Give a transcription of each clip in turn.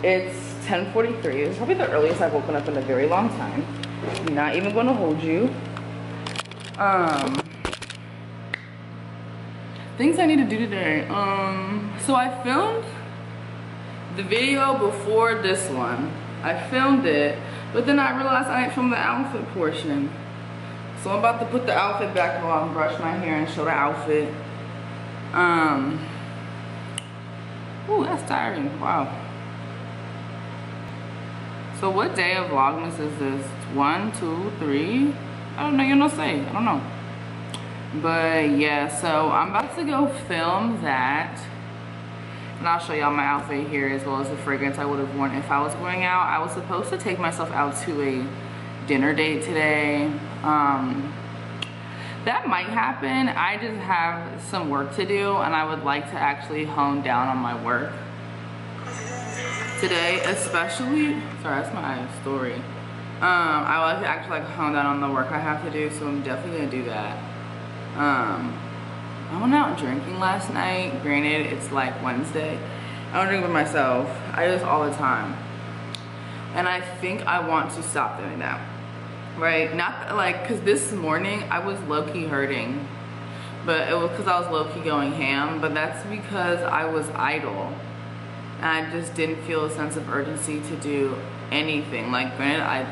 It's 10:43. It's probably the earliest I've woken up in a very long time. I'm not even gonna hold you. Things I need to do today. So I filmed the video before this one. I filmed it, but then I realized I didn't film the outfit portion. So I'm about to put the outfit back on, brush my hair, and show the outfit. Ooh, that's tiring. Wow. So what day of Vlogmas is this? 1, 2, 3? I don't know, you know, say. I don't know. But yeah, so I'm about to go film that. And I'll show y'all my outfit here as well as the fragrance I would have worn if I was going out. I was supposed to take myself out to a dinner date today. That might happen. I just have some work to do and I would like to actually hone down on my work today, especially, sorry, that's my story. I would like to actually hone down on the work I have to do, so I'm definitely gonna do that. I went out drinking last night. Granted, it's like Wednesday. I don't drink by myself. I do this all the time. And I think I want to stop doing that. Right? Not like, cause this morning I was low-key hurting. But it was cause I was low-key going ham. But that's because I was idle. And I just didn't feel a sense of urgency to do anything. Like, granted,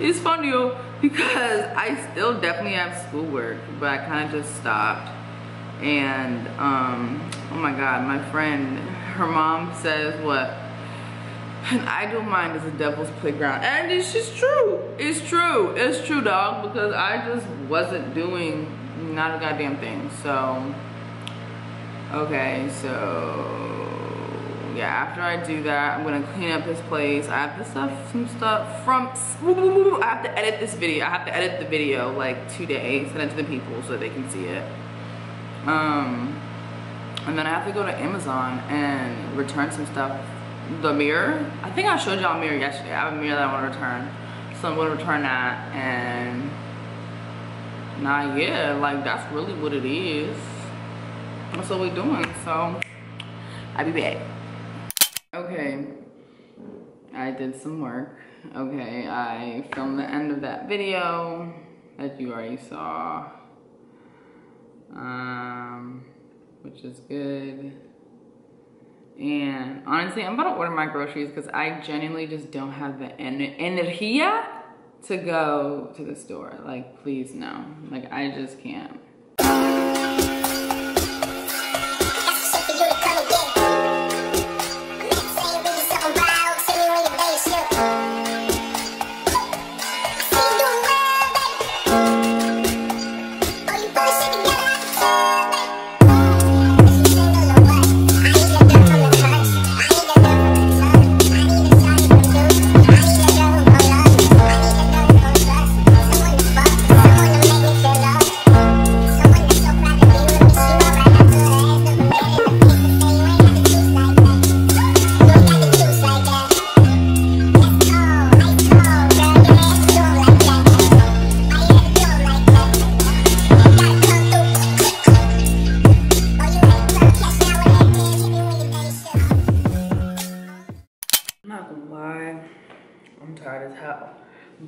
it's funny because I still definitely have schoolwork, but I kind of just stopped. And oh my god, my friend, her mom says what an idle mind is a devil's playground, and it's just true. It's true, dog, because I just wasn't doing not a goddamn thing. So okay, so yeah, after I do that, I'm gonna clean up this place. I have some stuff from, I have to edit this video. I have to edit the video like today, send it to the people so that they can see it. And then I have to go to Amazon and return some stuff. The mirror, I think I showed y'all a mirror yesterday. I have a mirror that I wanna return. So I'm gonna return that, and nah, yeah, like that's really what it is. That's what we're doing, so I'll be back. Okay, I did some work. Okay, I filmed the end of that video that you already saw, which is good. And honestly, I'm about to order my groceries because I genuinely just don't have the energia to go to the store. Like, please no, like I just can't.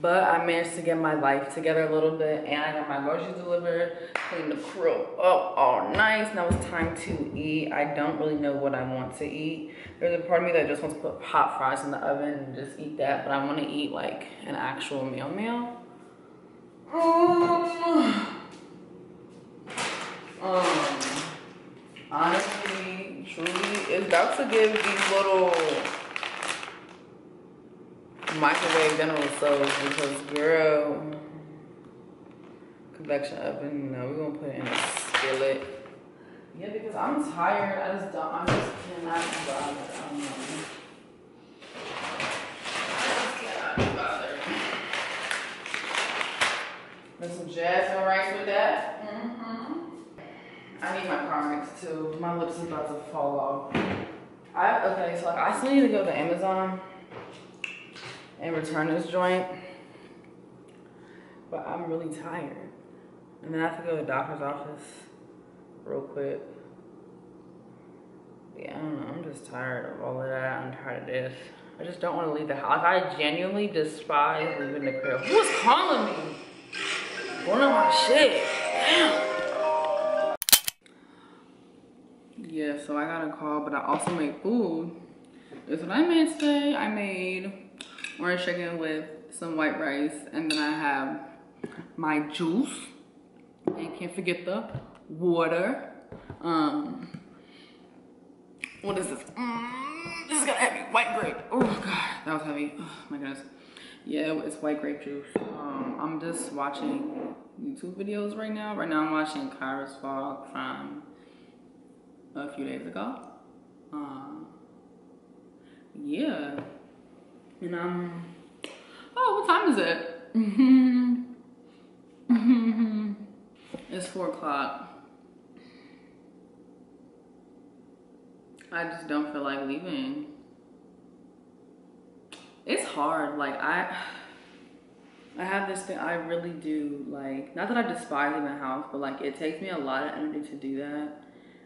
But I managed to get my life together a little bit, and I got my groceries delivered, cleaned the crew up all nice. Now it's time to eat. I don't really know what I want to eat. There's a part of me that just wants to put hot fries in the oven and just eat that, but I want to eat like an actual meal. Honestly, truly, it's about to give these little microwave General Tso's because, girl, convection oven, no, we're gonna put it in a skillet. Yeah, because I'm tired. I just cannot be bothered. I don't know. I just cannot be bothered. There's some jasmine rice with that. I need my Carmex too. My lips is about to fall off. Okay, so like I still need to go to Amazon and return this joint, but I'm really tired. And then I have to go to the doctor's office real quick. Yeah, I don't know, I'm just tired of all of that. I'm tired of this. I just don't want to leave the house. I genuinely despise leaving the crib. Who's calling me? Going on my shit. Damn. Yeah, so I got a call, but I also made food. This is what I made today. I made orange chicken with some white rice, and then I have my juice. And can't forget the water. What is this? This is gonna heavy. White grape. Oh god, that was heavy. Oh my goodness. Yeah, it's white grape juice. I'm just watching YouTube videos right now. Right now I'm watching Kyra's vlog from a few days ago. Yeah. And oh, what time is it? It's 4 o'clock. I just don't feel like leaving. It's hard. Like I have this thing I really do, like, not that I despise leaving the house, but like it takes me a lot of energy to do that.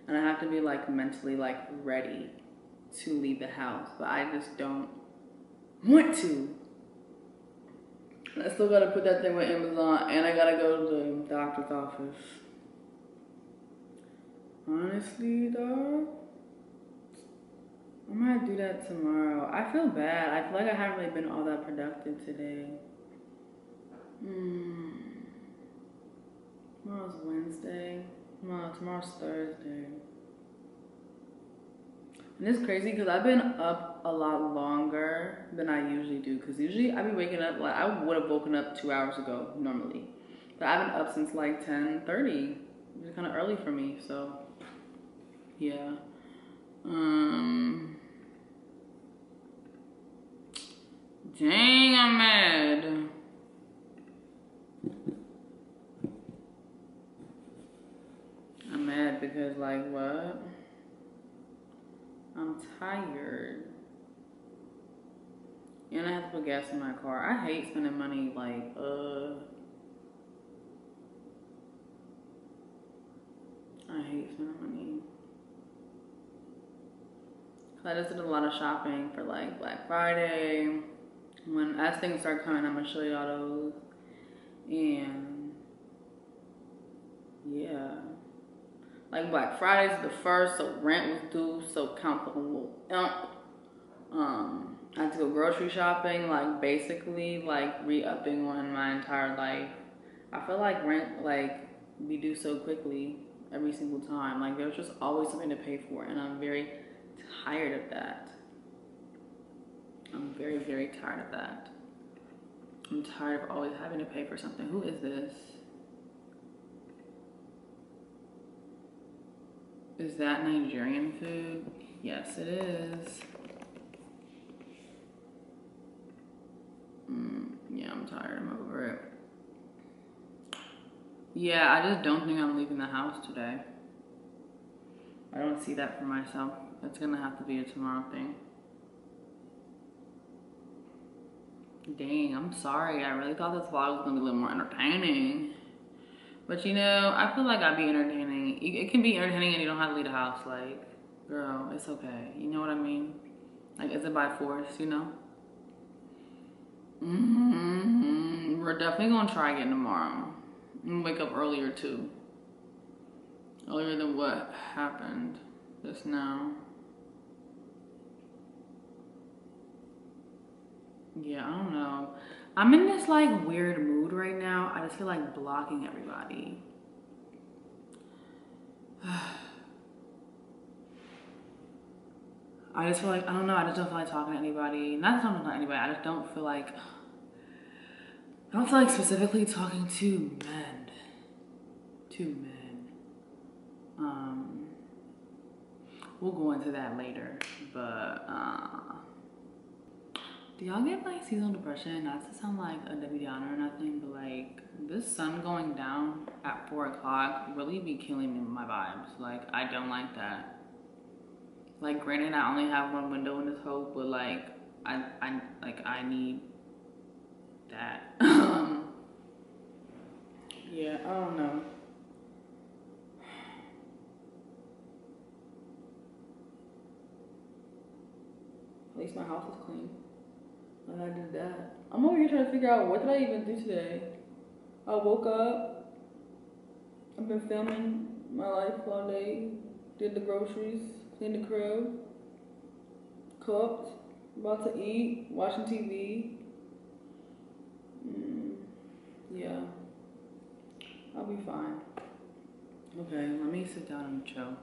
And I have to be like mentally like ready to leave the house, but I just don't want to. I still gotta put that thing with Amazon, and I gotta go to the doctor's office. Honestly, dog, I might do that tomorrow. I feel bad. I feel like I haven't really been all that productive today. Tomorrow's Wednesday. Tomorrow's Thursday. And it's crazy because I've been up a lot longer than I usually do. Because usually I be waking up, like I would have woken up 2 hours ago normally. But I've been up since like 10:30. It's kind of early for me, so yeah. Dang, I'm mad. I'm mad because like what? I'm tired. And I have to put gas in my car. I hate spending money like, I hate spending money. I just did a lot of shopping for like Black Friday. As things start coming, I'm gonna show y'all those. And yeah. Like Black Friday's the first, so rent was due, so count the little I had to go grocery shopping, like basically like re-upping on my entire life. I feel like rent like we do so quickly every single time. Like there's just always something to pay for, and I'm very tired of that. I'm very, very tired of that. I'm tired of always having to pay for something. Who is this? Is that Nigerian food? Yes, it is. Yeah, I'm tired. I'm over it. Yeah, I just don't think I'm leaving the house today. I don't see that for myself. It's gonna have to be a tomorrow thing. Dang, I'm sorry. I really thought this vlog was gonna be a little more entertaining. But you know, I feel like I'd be entertaining. It can be entertaining and you don't have to leave the house. Like, girl, it's okay. You know what I mean? Like, is it by force, you know? We're definitely gonna try again tomorrow. And wake up earlier too. Earlier than what happened just now. Yeah, I don't know. I'm in this like weird mood right now. I just feel like blocking everybody. I just feel like, I don't know, I just don't feel like talking to anybody. Not that I'm talking to anybody, I just don't feel like, specifically talking to men. We'll go into that later, but do y'all get like seasonal depression? Not to sound like a Debbie Downer or nothing, but like this sun going down at 4 o'clock really be killing me with my vibes. Like I don't like that. Like granted, I only have one window in this hole, but like I need that. Yeah, I don't know. At least my house is clean. And I did that. I'm over here trying to figure out what did I even do today. I woke up. I've been filming my life all day. Did the groceries, cleaned the crib, cooked, about to eat, watching TV. Yeah, I'll be fine. Okay, let me sit down and chill.